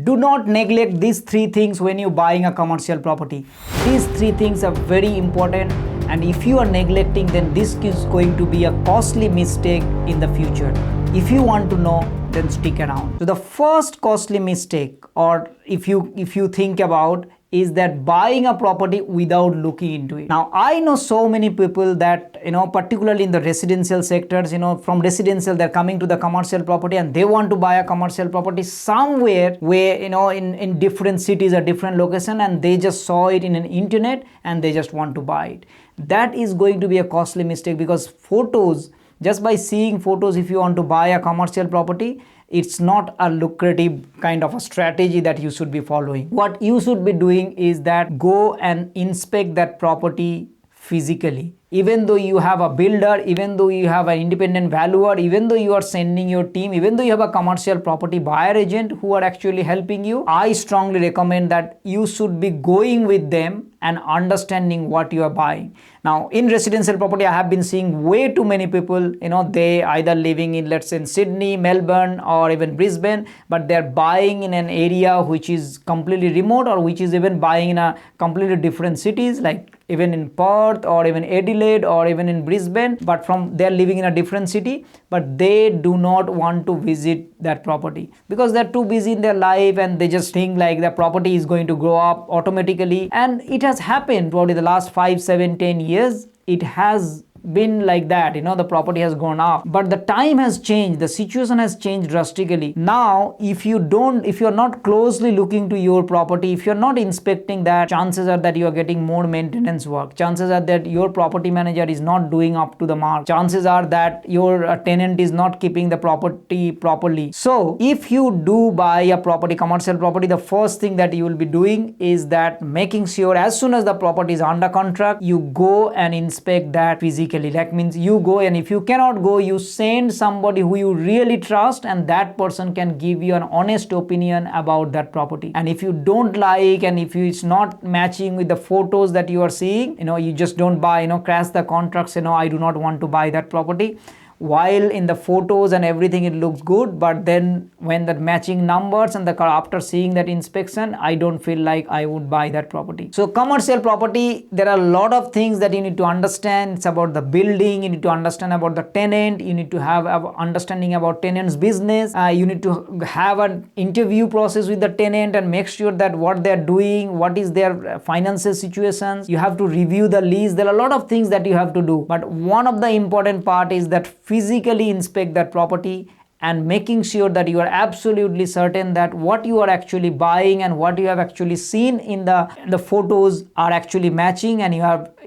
Do not neglect these three things when you're buying a commercial property. These three things are very important, and if you are neglecting, then this is going to be a costly mistake in the future. If you want to know, then stick around. So the first costly mistake, or if you think about, is that buying a property without looking into it. Now, I know so many people that, particularly in the residential sectors, from residential, they're coming to the commercial property and they want to buy a commercial property somewhere where, in different cities or different location, and they just saw it in an internet and they just want to buy it. That is going to be a costly mistake, because photos, just by seeing photos, if you want to buy a commercial property, it's not a lucrative kind of a strategy that you should be following. What you should be doing is that go and inspect that property physically. Even though you have a builder, even though you have an independent valuer, even though you are sending your team, even though you have a commercial property buyer agent who are actually helping you, I strongly recommend that you should be going with them and understanding what you are buying. Now, in residential property, I have been seeing way too many people, they either living in, let's say, in Sydney, Melbourne, or even Brisbane, but they're buying in an area which is completely remote, or which is even buying in a completely different cities, like even in Perth or even Adelaide or even in Brisbane, but they're living in a different city, but they do not want to visit that property because they're too busy in their life, and they just think like the property is going to grow up automatically. And it has happened probably the last 5, 7, 10 years. It has been like that, the property has gone up, but the time has changed, the situation has changed drastically. Now, if you're not closely looking to your property, if you're not inspecting that, chances are that you are getting more maintenance work, chances are that your property manager is not doing up to the mark, chances are that your tenant is not keeping the property properly. So if you do buy a property, commercial property, the first thing that you will be doing is that making sure as soon as the property is under contract, you go and inspect that physically. That means you go, and if you cannot go, you send somebody who you really trust, and that person can give you an honest opinion about that property. And if you don't like, and if it's not matching with the photos that you are seeing, you just don't buy, crash the contract, say no, I do not want to buy that property. While in the photos and everything it looks good, but then when the matching numbers and after seeing that inspection, I don't feel like I would buy that property. So commercial property, there are a lot of things that you need to understand. It's about the building, you need to understand about the tenant, you need to have understanding about tenant's business, you need to have an interview process with the tenant and make sure that what they're doing, what is their financial situations. You have to review the lease. There are a lot of things that you have to do, but one of the important part is that physically inspect that property and making sure that you are absolutely certain that what you are actually buying and what you have actually seen in the photos are actually matching, and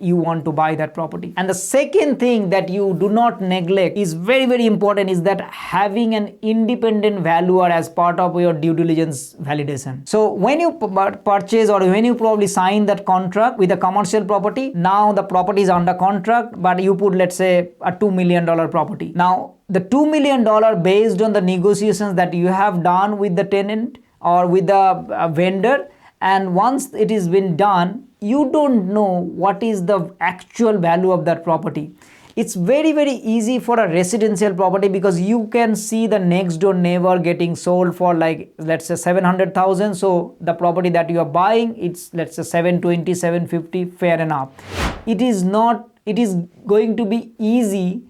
you want to buy that property. And the second thing that you do not neglect is very, very important, is that having an independent valuer as part of your due diligence validation. So when you purchase, or when you probably sign that contract with a commercial property, now the property is under contract, but you put, let's say, a $2 million property. Now, the $2 million based on the negotiations that you have done with the tenant or with the vendor, and once it has been done, you don't know what is the actual value of that property. It's very, very easy for a residential property, because you can see the next door neighbor getting sold for, like, let's say 700,000. So the property that you are buying, it's, let's say, 720, 750, fair enough. It is going to be easy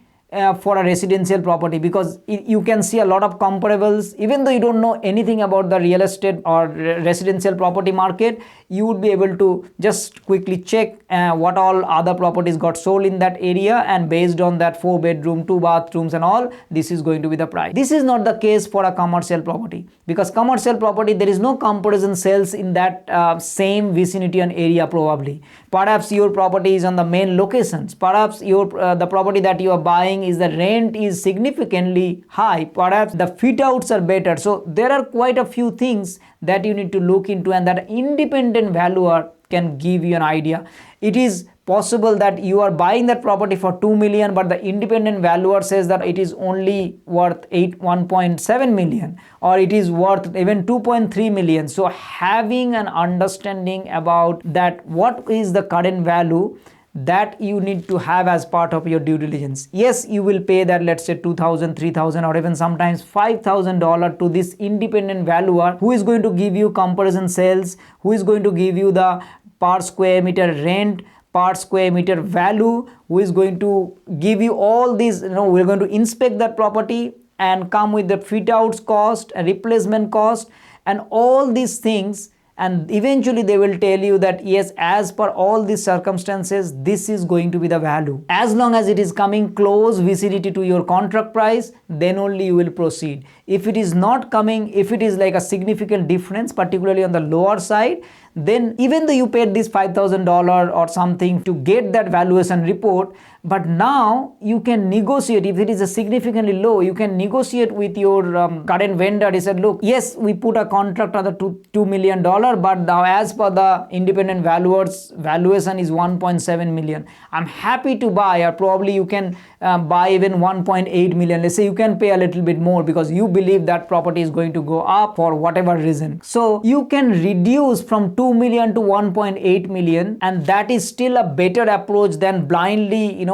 for a residential property, because you can see a lot of comparables. Even though you don't know anything about the real estate or residential property market, you would be able to just quickly check what all other properties got sold in that area, and based on that 4 bedroom, 2 bathrooms and all, this is going to be the price. This is not the case for a commercial property, because commercial property, there is no comparison sales in that same vicinity and area probably. Perhaps your property is on the main locations. Perhaps the property that you are buying is the rent is significantly high. Perhaps the fit outs are better. So there are quite a few things that you need to look into, and that independent valuer can give you an idea. It is possible that you are buying that property for 2 million, but the independent valuer says that it is only worth 1.7 million, or it is worth even 2.3 million. So having an understanding about that, what is the current value, that you need to have as part of your due diligence. Yes, you will pay that, let's say 2,000, 3,000, or even sometimes $5,000 to this independent valuer who is going to give you comparison sales, who is going to give you the per square meter rent, per square meter value, who is going to give you all these, we're going to inspect that property and come with the fit outs cost and replacement cost and all these things. And eventually they will tell you that yes, as per all these circumstances, this is going to be the value. As long as it is coming close vicinity to your contract price, then only you will proceed. If it is not coming, if it is like a significant difference, particularly on the lower side, then even though you paid this $5,000 or something to get that valuation report, but now you can negotiate. If it is a significantly low, you can negotiate with your current vendor. He said, look, yes, we put a contract on the $2 million, but now as per the independent valuers, valuation is $1.7 million. I'm happy to buy, or probably you can buy even $1.8 million. Let's say you can pay a little bit more because you believe that property is going to go up for whatever reason. So you can reduce from 2 million to 1.8 million, and that is still a better approach than blindly,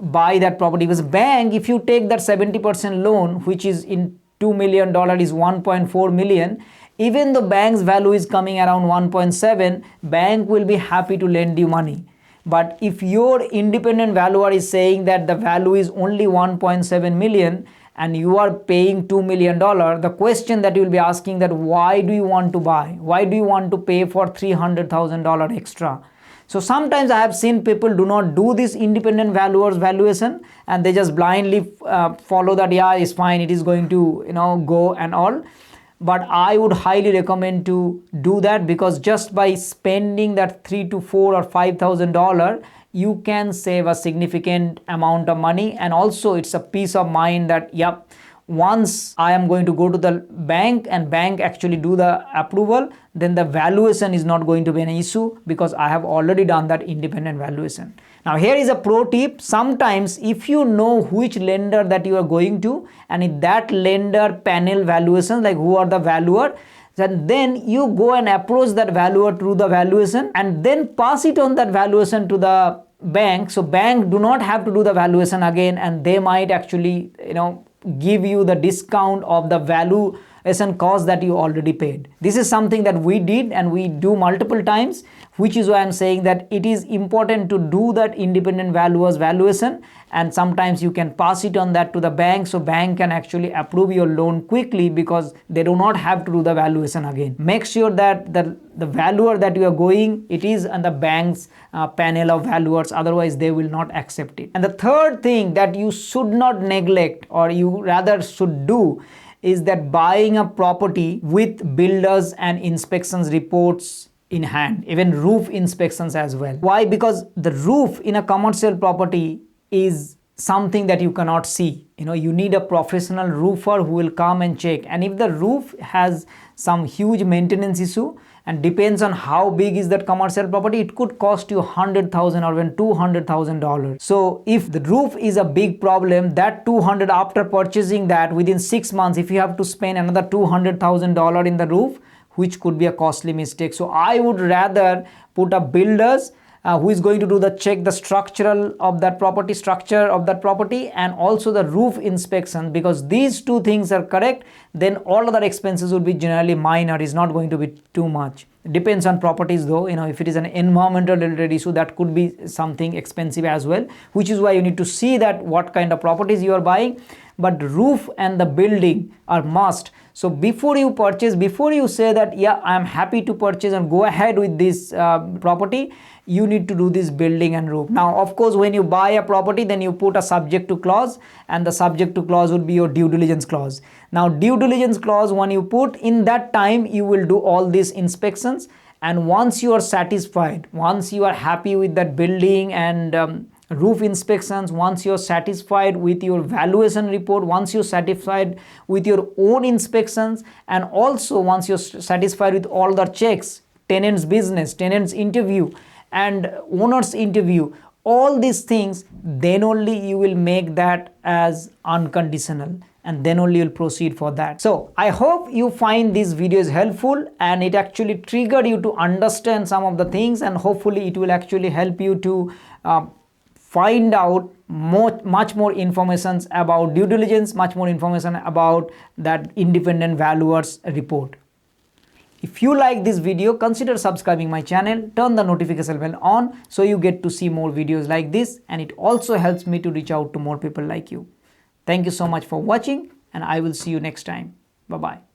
buy that property. Because bank, if you take that 70% loan, which is in $2 million is 1.4 million, even the bank's value is coming around 1.7, bank will be happy to lend you money. But if your independent valuer is saying that the value is only 1.7 million and you are paying $2 million, the question that you will be asking that why do you want to buy? Why do you want to pay for $300,000 extra? So sometimes I have seen people do not do this independent valuer's valuation and they just blindly follow that, yeah, it's fine, it is going to go and all. But I would highly recommend to do that, because just by spending that $3,000 to $4,000 or $5,000, you can save a significant amount of money. And also it's a peace of mind that, yep, once I am going to go to the bank and bank actually do the approval, then the valuation is not going to be an issue because I have already done that independent valuation. Now here is a pro tip. Sometimes if you know which lender that you are going to, and if that lender panel valuation, like who are the valuer, then you go and approach that valuer through the valuation and then pass it on that valuation to the bank. So bank do not have to do the valuation again, and they might actually give you the discount of the valuation cost that you already paid. This is something that we did and we do multiple times, which is why I'm saying that it is important to do that independent valuer's valuation, and sometimes you can pass it on that to the bank, so bank can actually approve your loan quickly because they do not have to do the valuation again. Make sure that the valuer that you are going, it is on the bank's panel of valuers, otherwise they will not accept it. And the third thing that you should not neglect, or you rather should do, is that buying a property with builders and inspections reports in hand, even roof inspections as well. Why? Because the roof in a commercial property is something that you cannot see. You need a professional roofer who will come and check. And if the roof has some huge maintenance issue, and depends on how big is that commercial property, it could cost you $100,000 or even $200,000. So if the roof is a big problem, that $200,000 after purchasing that within 6 months, if you have to spend another $200,000 in the roof, which could be a costly mistake. So I would rather put a builders who is going to do the check the structure of that property and also the roof inspection, because these two things are correct, then all other expenses would be generally minor, is not going to be too much. Depends on properties though, if it is an environmental related issue, that could be something expensive as well, which is why you need to see that what kind of properties you are buying. But roof and the building are must. So before you purchase, before you say that, yeah, I am happy to purchase and go ahead with this property, you need to do this building and roof. Now, of course, when you buy a property, then you put a subject to clause, and the subject to clause would be your due diligence clause. Now, due diligence clause, when you put in that time, you will do all these inspections. And once you are satisfied, once you are happy with that building and roof inspections, once you're satisfied with your valuation report, once you're satisfied with your own inspections, and also once you're satisfied with all the checks, tenant's business, tenant's interview and owner's interview, all these things, then only you will make that as unconditional. and then only you'll proceed for that. So I hope you find these videos helpful and it actually triggered you to understand some of the things, and hopefully it will actually help you to find out much more information about due diligence, much more information about that independent valuers report. If you like this video, consider subscribing my channel, turn the notification bell on so you get to see more videos like this, and it also helps me to reach out to more people like you. Thank you so much for watching, and I will see you next time. Bye-bye.